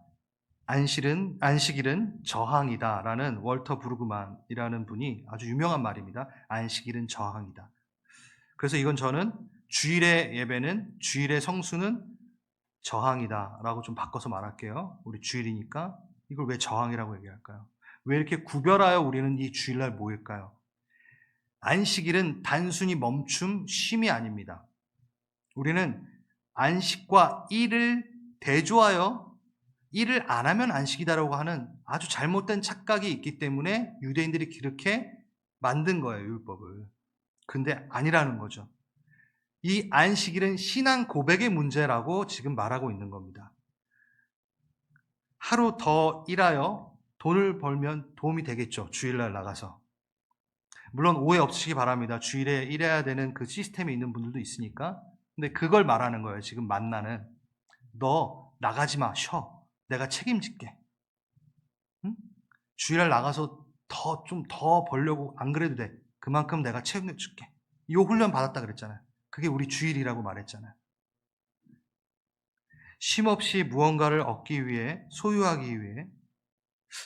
안식일은 저항이다 라는 월터 브루그만이라는 분이 아주 유명한 말입니다. 안식일은 저항이다. 그래서 이건 저는 주일의 예배는, 주일의 성수는 저항이다 라고 좀 바꿔서 말할게요. 우리 주일이니까 이걸 왜 저항이라고 얘기할까요? 왜 이렇게 구별하여 우리는 이 주일날 모일까요? 안식일은 단순히 멈춤, 쉼이 아닙니다. 우리는 안식과 일을 대조하여 일을 안 하면 안식이다라고 하는 아주 잘못된 착각이 있기 때문에 유대인들이 그렇게 만든 거예요, 율법을. 근데 아니라는 거죠. 이 안식일은 신앙 고백의 문제라고 지금 말하고 있는 겁니다. 하루 더 일하여 돈을 벌면 도움이 되겠죠, 주일날 나가서. 물론 오해 없으시기 바랍니다. 주일에 일해야 되는 그 시스템에 있는 분들도 있으니까. 근데 그걸 말하는 거예요, 지금 만나는. 너 나가지 마, 쉬어. 내가 책임질게. 응? 주일날 나가서 좀 더 벌려고 안 그래도 돼. 그만큼 내가 책임질게. 이 훈련 받았다 그랬잖아요. 그게 우리 주일이라고 말했잖아요. 쉼없이 무언가를 얻기 위해, 소유하기 위해,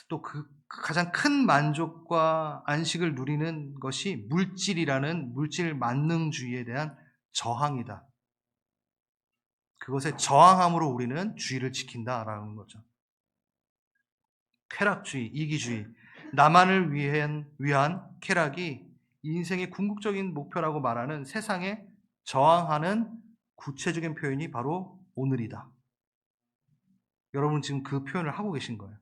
또 그 가장 큰 만족과 안식을 누리는 것이 물질이라는 물질 만능주의에 대한 저항이다. 그것에 저항함으로 우리는 주의를 지킨다라는 거죠. 쾌락주의, 이기주의, 나만을 위한 쾌락이 인생의 궁극적인 목표라고 말하는 세상에 저항하는 구체적인 표현이 바로 오늘이다. 여러분 지금 그 표현을 하고 계신 거예요.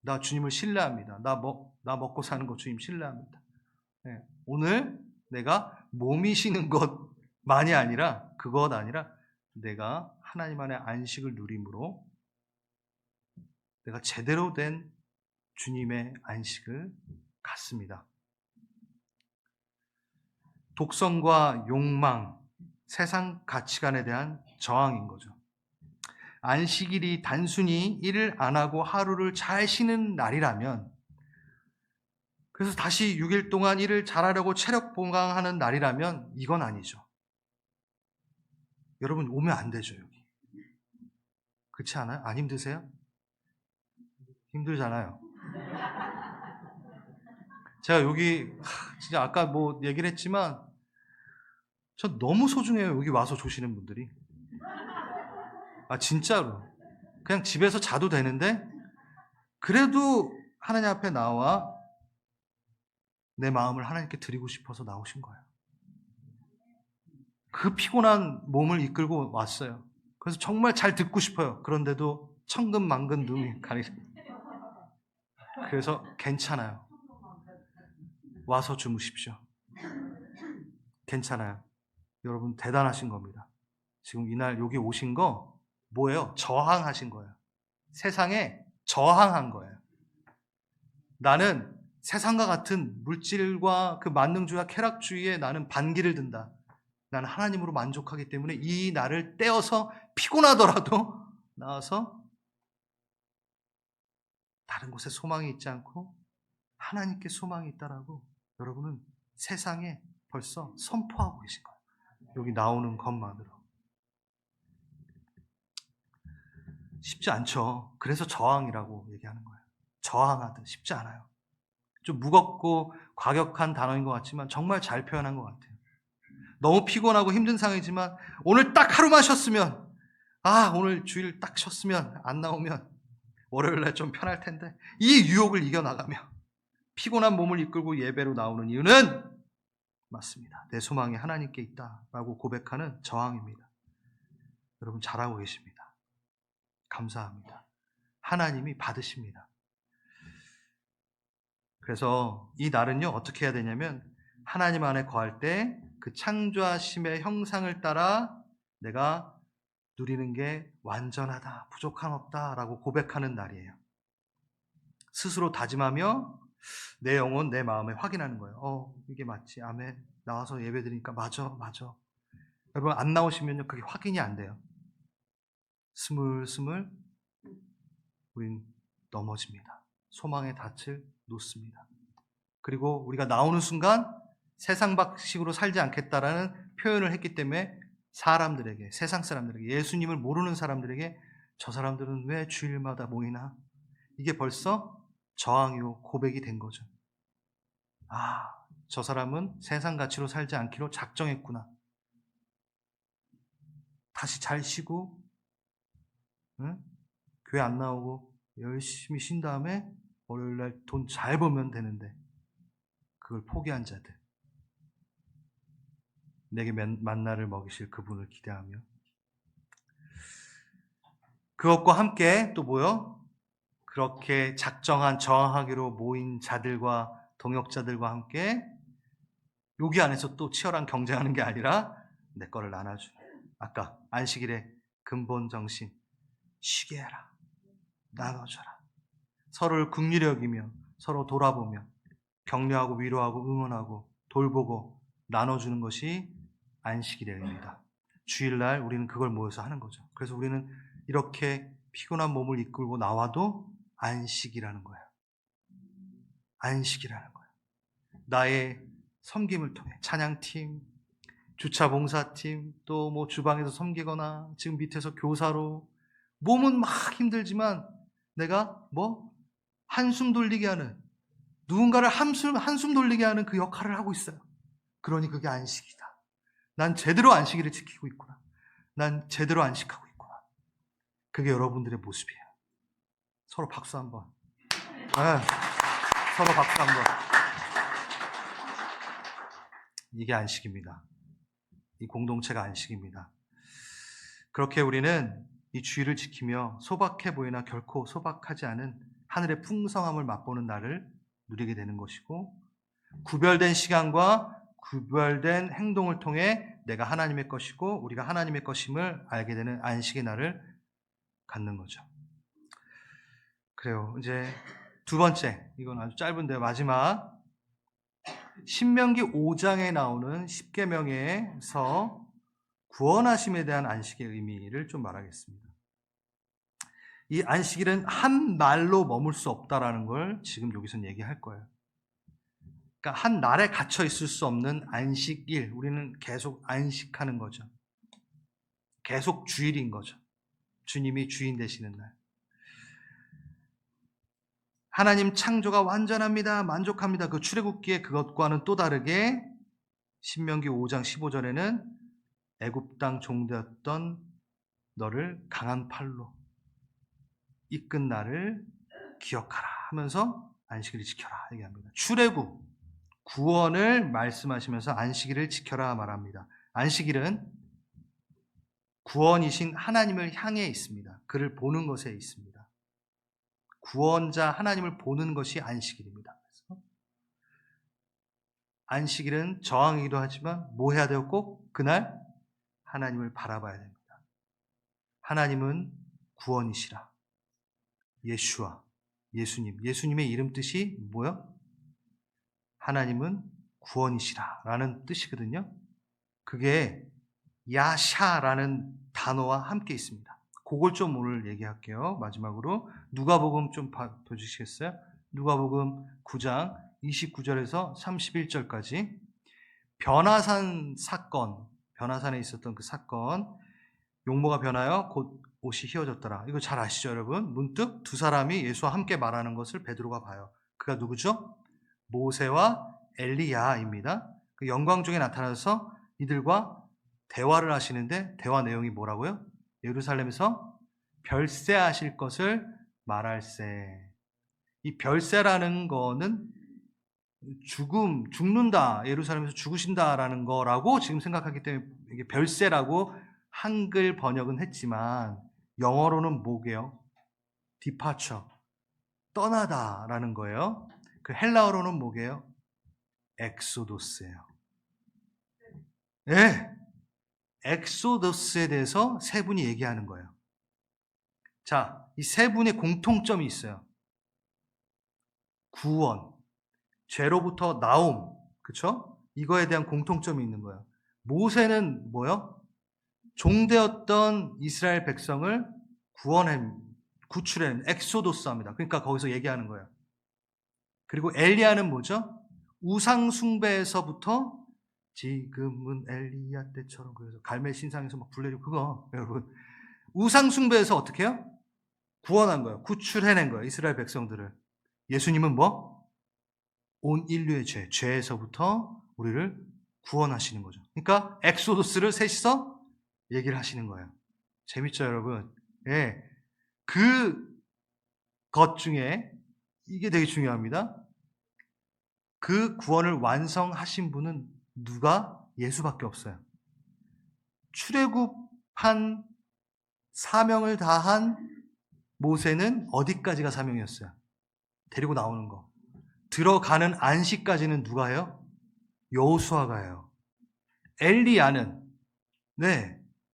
나 주님을 신뢰합니다. 나 먹고 사는 거 주님 신뢰합니다. 네. 오늘 내가 몸이 쉬는 것만이 아니라 그것 아니라 내가 하나님 안에 안식을 누림으로 내가 제대로 된 주님의 안식을 갖습니다. 독성과 욕망, 세상 가치관에 대한 저항인 거죠. 안식일이 단순히 일을 안 하고 하루를 잘 쉬는 날이라면, 그래서 다시 6일 동안 일을 잘하려고 체력 보강하는 날이라면 이건 아니죠. 여러분 오면 안 되죠, 여기. 그렇지 않아요? 안 힘드세요? 힘들잖아요. 제가 여기 진짜 아까 뭐 얘기를 했지만 저 너무 소중해요. 여기 와서 조시는 분들이. 진짜로. 그냥 집에서 자도 되는데 그래도 하나님 앞에 나와 내 마음을 하나님께 드리고 싶어서 나오신 거예요. 그 피곤한 몸을 이끌고 왔어요. 그래서 정말 잘 듣고 싶어요. 그런데도 천근만근 눈이 가리죠. 그래서 괜찮아요. 와서 주무십시오. 괜찮아요. 여러분 대단하신 겁니다. 지금 이날 여기 오신 거 뭐예요? 저항하신 거예요. 세상에 저항한 거예요. 나는 세상과 같은 물질과 그 만능주의와 쾌락주의에 나는 반기를 든다. 나는 하나님으로 만족하기 때문에 이 날을 떼어서 피곤하더라도 나와서 다른 곳에 소망이 있지 않고 하나님께 소망이 있다라고 여러분은 세상에 벌써 선포하고 계신 거예요. 여기 나오는 것만으로. 쉽지 않죠. 그래서 저항이라고 얘기하는 거예요. 저항하듯 쉽지 않아요. 좀 무겁고 과격한 단어인 것 같지만 정말 잘 표현한 것 같아요. 너무 피곤하고 힘든 상황이지만 오늘 딱 하루만 쉬었으면, 오늘 주일 딱 쉬었으면, 안 나오면 월요일날 좀 편할 텐데, 이 유혹을 이겨나가며 피곤한 몸을 이끌고 예배로 나오는 이유는 맞습니다. 내 소망이 하나님께 있다라고 고백하는 저항입니다. 여러분 잘하고 계십니다. 감사합니다. 하나님이 받으십니다. 그래서 이 날은요, 어떻게 해야 되냐면 하나님 안에 거할 때 그 창조하심의 형상을 따라 내가 누리는 게 완전하다, 부족함 없다라고 고백하는 날이에요. 스스로 다짐하며 내 영혼, 내 마음에 확인하는 거예요. 이게 맞지? 아멘. 나와서 예배 드리니까 맞아. 여러분 안 나오시면요, 그게 확인이 안 돼요. 스물스물 우린 넘어집니다. 소망의 닻을 놓습니다. 그리고 우리가 나오는 순간 세상 방식으로 살지 않겠다라는 표현을 했기 때문에 사람들에게, 세상 사람들에게, 예수님을 모르는 사람들에게 저 사람들은 왜 주일마다 모이나? 이게 벌써 저항이요, 고백이 된 거죠. 저 사람은 세상 가치로 살지 않기로 작정했구나. 다시 잘 쉬고, 교회 안 나오고 열심히 쉰 다음에 월요일날 돈 잘 벌면 되는데 그걸 포기한 자들, 내게 만나를 먹이실 그분을 기대하며, 그것과 함께 또 뭐요? 그렇게 작정한 저항하기로 모인 자들과 동역자들과 함께 여기 안에서 또 치열한 경쟁하는 게 아니라 내 거를 나눠주는, 아까 안식일의 근본 정신, 쉬게 해라, 나눠줘라, 서로를 긍휼히 여기며 서로 돌아보며 격려하고 위로하고 응원하고 돌보고 나눠주는 것이 안식일의 의미다. 주일날 우리는 그걸 모여서 하는 거죠. 그래서 우리는 이렇게 피곤한 몸을 이끌고 나와도 안식이라는 거예요. 안식이라는 거예요. 나의 섬김을 통해 찬양팀, 주차봉사팀, 또 뭐 주방에서 섬기거나 지금 밑에서 교사로, 몸은 막 힘들지만 내가 한숨 돌리게 하는, 누군가를 한숨 돌리게 하는 그 역할을 하고 있어요. 그러니 그게 안식이다. 난 제대로 안식일을 지키고 있구나. 난 제대로 안식하고 있구나. 그게 여러분들의 모습이에요. 서로 박수 한번. 서로 박수 한번. 이게 안식입니다. 이 공동체가 안식입니다. 그렇게 우리는 이 주의를 지키며 소박해 보이나 결코 소박하지 않은 하늘의 풍성함을 맛보는 날을 누리게 되는 것이고, 구별된 시간과 구별된 행동을 통해 내가 하나님의 것이고 우리가 하나님의 것임을 알게 되는 안식의 날을 갖는 거죠. 그래요. 이제 두 번째, 이건 아주 짧은데 마지막, 신명기 5장에 나오는 10계명에서 구원하심에 대한 안식의 의미를 좀 말하겠습니다. 이 안식일은 한 날로 머물 수 없다라는 걸 지금 여기서는 얘기할 거예요. 그러니까 한 날에 갇혀 있을 수 없는 안식일, 우리는 계속 안식하는 거죠. 계속 주일인 거죠. 주님이 주인 되시는 날. 하나님 창조가 완전합니다, 만족합니다. 그 출애굽기의 그것과는 또 다르게 신명기 5장 15절에는 애굽 땅 종되었던 너를 강한 팔로 이끈 나를 기억하라 하면서 안식일을 지켜라 얘기합니다. 출애굽, 구원을 말씀하시면서 안식일을 지켜라 말합니다. 안식일은 구원이신 하나님을 향해 있습니다. 그를 보는 것에 있습니다. 구원자 하나님을 보는 것이 안식일입니다. 그래서 안식일은 저항이기도 하지만 뭐 해야 돼요? 꼭 그날 하나님을 바라봐야 됩니다. 하나님은 구원이시라. 예슈아, 예수님, 예수님의 이름 뜻이 뭐요? 하나님은 구원이시라 라는 뜻이거든요. 그게 야샤라는 단어와 함께 있습니다. 그걸 좀 오늘 얘기할게요. 마지막으로 누가복음 좀 봐주시겠어요? 누가복음 9장 29절에서 31절까지 변화산 사건, 변화산에 있었던 그 사건, 용모가 변하여 곧 옷이 휘어졌더라. 이거 잘 아시죠, 여러분? 문득 두 사람이 예수와 함께 말하는 것을 베드로가 봐요. 그가 누구죠? 모세와 엘리야입니다. 그 영광 중에 나타나서 이들과 대화를 하시는데 대화 내용이 뭐라고요? 예루살렘에서 별세하실 것을 말할세. 이 별세라는 거는 죽는다, 예루살렘에서 죽으신다라는 거라고 지금 생각하기 때문에 이게 별세라고 한글 번역은 했지만 영어로는 뭐게요? departure, 떠나다라는 거예요. 그 헬라어로는 뭐게요? 엑소도스예요. 네, 엑소도스에 대해서 세 분이 얘기하는 거예요. 자, 이 세 분의 공통점이 있어요. 구원, 죄로부터 나옴, 그쵸? 이거에 대한 공통점이 있는 거예요. 모세는 뭐요? 종되었던 이스라엘 백성을 구출해낸 엑소도스 합니다. 그러니까 거기서 얘기하는 거예요. 그리고 엘리야는 뭐죠? 우상 숭배에서부터 지금은 엘리야 때처럼, 그래서 갈멜 신상에서 막 불 내리고, 그거 여러분 우상 숭배에서 어떻게 해요? 구원한 거예요. 구출해낸 거예요. 이스라엘 백성들을. 예수님은 뭐? 온 인류의 죄에서부터 우리를 구원하시는 거죠. 그러니까 엑소도스를 셋이서 얘기를 하시는 거예요. 재밌죠, 여러분? 예. 그 것 중에 이게 되게 중요합니다. 그 구원을 완성하신 분은 누가? 예수밖에 없어요. 출애굽한 사명을 다한 모세는 어디까지가 사명이었어요? 데리고 나오는 거. 들어가는 안식까지는 누가 해요? 여호수아가 해요. 엘리야는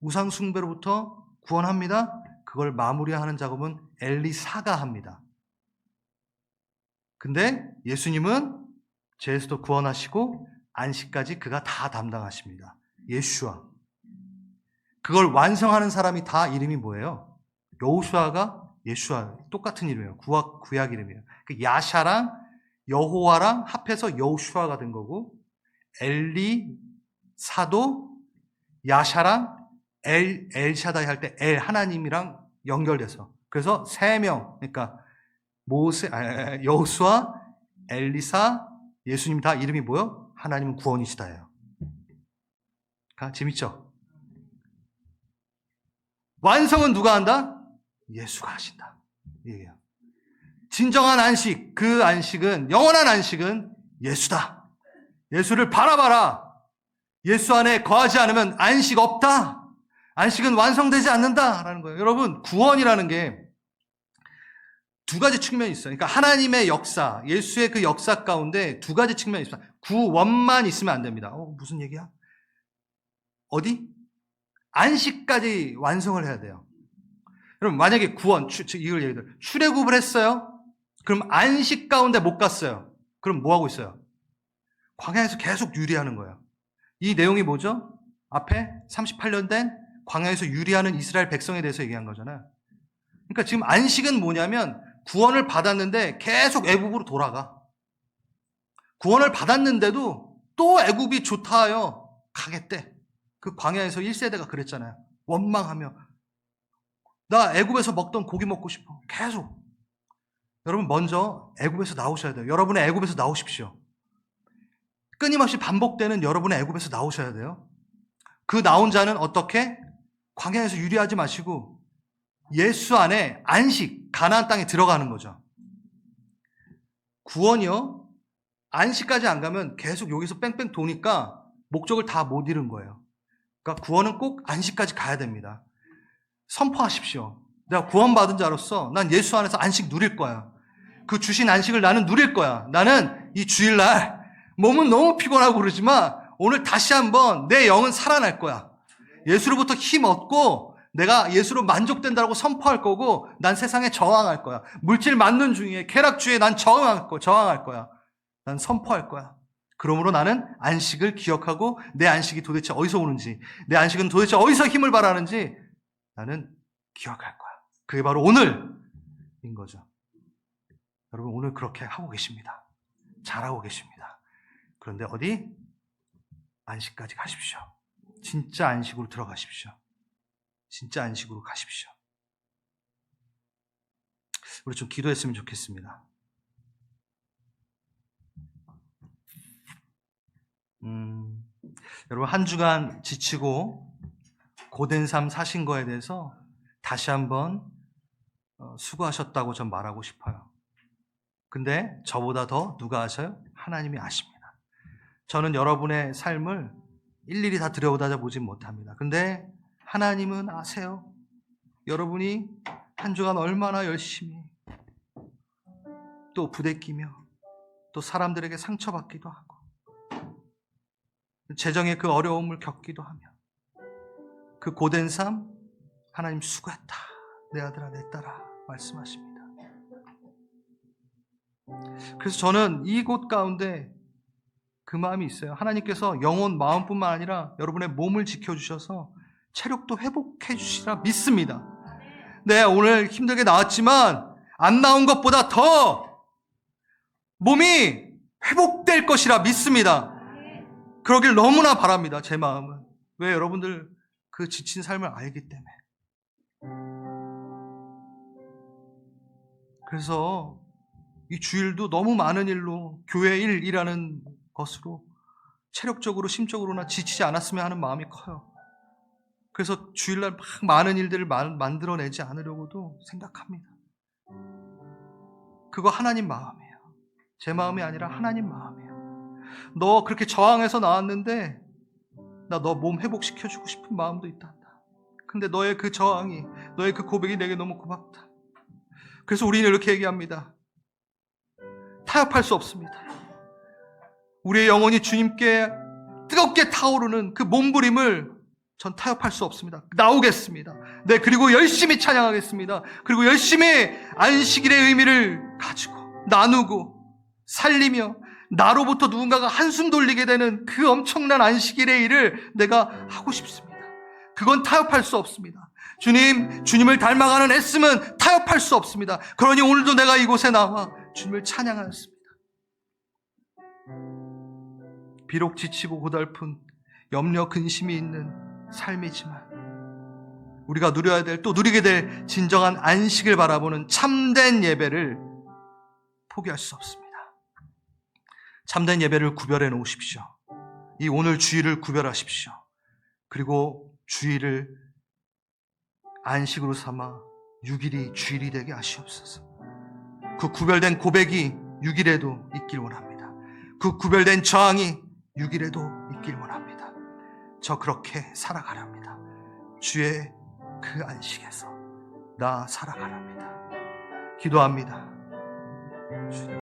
우상 숭배로부터 구원합니다. 그걸 마무리하는 작업은 엘리사가 합니다. 근데 예수님은 죄에서도 구원하시고 안식까지 그가 다 담당하십니다. 예슈아. 그걸 완성하는 사람이 다 이름이 뭐예요? 여호수아가 예슈아, 똑같은 이름이에요. 구약 이름이에요. 그 야샤랑 여호와랑 합해서 여호수아가 된 거고, 엘리사도 야샤랑 엘샤다이 할 때 엘 하나님이랑 연결돼서, 그래서 세 명, 그러니까 여호수아, 엘리사, 예수님 다 이름이 뭐요? 하나님은 구원이시다예요. 재밌죠? 완성은 누가 한다? 예수가 하신다. 이게요. 진정한 안식, 그 안식은, 영원한 안식은 예수다. 예수를 바라봐라. 예수 안에 거하지 않으면 안식 없다. 안식은 완성되지 않는다라는 거예요. 여러분, 구원이라는 게 두 가지 측면이 있어요. 그러니까 하나님의 역사, 예수의 그 역사 가운데 두 가지 측면이 있어요. 구원만 있으면 안 됩니다. 무슨 얘기야? 어디? 안식까지 완성을 해야 돼요. 여러분, 만약에 구원, 이걸 얘기해요. 출애굽을 했어요. 그럼 안식 가운데 못 갔어요. 그럼 뭐 하고 있어요? 광야에서 계속 유리하는 거예요. 이 내용이 뭐죠? 앞에 38년 된 광야에서 유리하는 이스라엘 백성에 대해서 얘기한 거잖아요. 그러니까 지금 안식은 뭐냐면 구원을 받았는데 계속 애굽으로 돌아가. 구원을 받았는데도 또 애굽이 좋다 하여 가겠대. 그 광야에서 1세대가 그랬잖아요. 원망하며 나 애굽에서 먹던 고기 먹고 싶어. 계속. 여러분, 먼저 애굽에서 나오셔야 돼요. 여러분의 애굽에서 나오십시오. 끊임없이 반복되는 여러분의 애굽에서 나오셔야 돼요. 그 나온 자는 어떻게? 광야에서 유리하지 마시고 예수 안에 안식, 가나안 땅에 들어가는 거죠. 구원이요, 안식까지 안 가면 계속 여기서 뺑뺑 도니까 목적을 다 못 이룬 거예요. 그러니까 구원은 꼭 안식까지 가야 됩니다. 선포하십시오. 내가 구원받은 자로서 난 예수 안에서 안식 누릴 거야. 그 주신 안식을 나는 누릴 거야. 나는 이 주일날 몸은 너무 피곤하고 그러지만 오늘 다시 한번 내 영은 살아날 거야. 예수로부터 힘 얻고 내가 예수로 만족된다고 선포할 거고, 난 세상에 저항할 거야. 물질 만능 중에, 쾌락주의에 난 저항할 거야. 난 선포할 거야. 그러므로 나는 안식을 기억하고 내 안식이 도대체 어디서 오는지, 내 안식은 도대체 어디서 힘을 발하는지 나는 기억할 거야. 그게 바로 오늘인 거죠. 여러분 오늘 그렇게 하고 계십니다. 잘하고 계십니다. 그런데 어디? 안식까지 가십시오. 진짜 안식으로 들어가십시오. 진짜 안식으로 가십시오. 우리 좀 기도했으면 좋겠습니다. 여러분 한 주간 지치고 고된 삶 사신 거에 대해서 다시 한번 수고하셨다고 전 말하고 싶어요. 근데 저보다 더 누가 아셔요? 하나님이 아십니다. 저는 여러분의 삶을 일일이 다 들여다보진 못합니다. 근데 하나님은 아세요. 여러분이 한 주간 얼마나 열심히 또 부대끼며 또 사람들에게 상처받기도 하고 재정의 그 어려움을 겪기도 하며 그 고된 삶 하나님 수고했다. 내 아들아 내 딸아 말씀하십니다. 그래서 저는 이곳 가운데 그 마음이 있어요. 하나님께서 영혼 마음뿐만 아니라 여러분의 몸을 지켜주셔서 체력도 회복해 주시라 믿습니다. 네, 오늘 힘들게 나왔지만 안 나온 것보다 더 몸이 회복될 것이라 믿습니다. 그러길 너무나 바랍니다. 제 마음은. 왜? 여러분들 그 지친 삶을 알기 때문에. 그래서 이 주일도 너무 많은 일로 교회 일이라는 것으로 체력적으로 심적으로나 지치지 않았으면 하는 마음이 커요. 그래서 주일날 막 많은 일들을 만들어내지 않으려고도 생각합니다. 그거 하나님 마음이에요. 제 마음이 아니라 하나님 마음이에요. 너 그렇게 저항해서 나왔는데 나 너 몸 회복시켜주고 싶은 마음도 있단다. 근데 너의 그 저항이, 너의 그 고백이 내게 너무 고맙다. 그래서 우리는 이렇게 얘기합니다. 타협할 수 없습니다. 우리의 영혼이 주님께 뜨겁게 타오르는 그 몸부림을 전 타협할 수 없습니다. 나오겠습니다. 네, 그리고 열심히 찬양하겠습니다. 그리고 열심히 안식일의 의미를 가지고 나누고 살리며 나로부터 누군가가 한숨 돌리게 되는 그 엄청난 안식일의 일을 내가 하고 싶습니다. 그건 타협할 수 없습니다. 주님을 닮아가는 애씀은 타협할 수 없습니다. 그러니 오늘도 내가 이곳에 나와 주님을 찬양하였습니다. 비록 지치고 고달픈 염려 근심이 있는 삶이지만 우리가 누려야 될, 또 누리게 될 진정한 안식을 바라보는 참된 예배를 포기할 수 없습니다. 참된 예배를 구별해 놓으십시오. 이 오늘 주일을 구별하십시오. 그리고 주일을 안식으로 삼아 6일이 주일이 되게 하시옵소서. 그 구별된 고백이 6일에도 있길 원합니다. 그 구별된 저항이 6일에도 있길 원합니다. 저 그렇게 살아가랍니다. 주의 그 안식에서 나 살아가랍니다. 기도합니다. 주님.